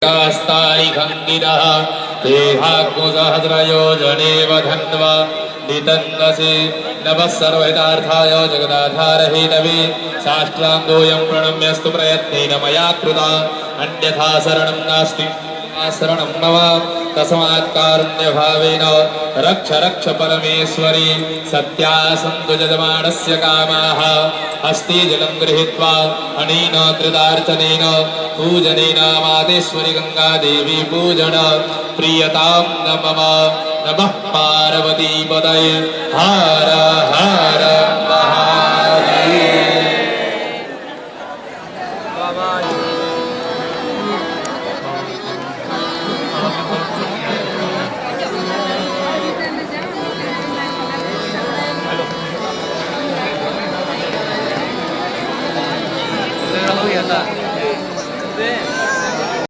कास्तारिखङ्गिरः देहाग्मुसहस्रयोजनेव धन्वा नितन्दसि नमः सर्वहितार्थाय जगदाधारहेतवे साष्टाङ्गोऽयं प्रणम्यस्तु प्रयत्नेन मया कृता अन्यथा शरणं नास्ति शरणं मम तस्मात् कारुण्यभावेन रक्ष रक्ष परमेश्वरी सत्या सन्तु यजमानस्य कामाः हस्ते जलं गृहीत्वा अनेन कृतार्चनेन पूजनेन मातेश्वरी गङ्गादेवी पूजन प्रियतां न मम नमः पार्वतीपतये हर हर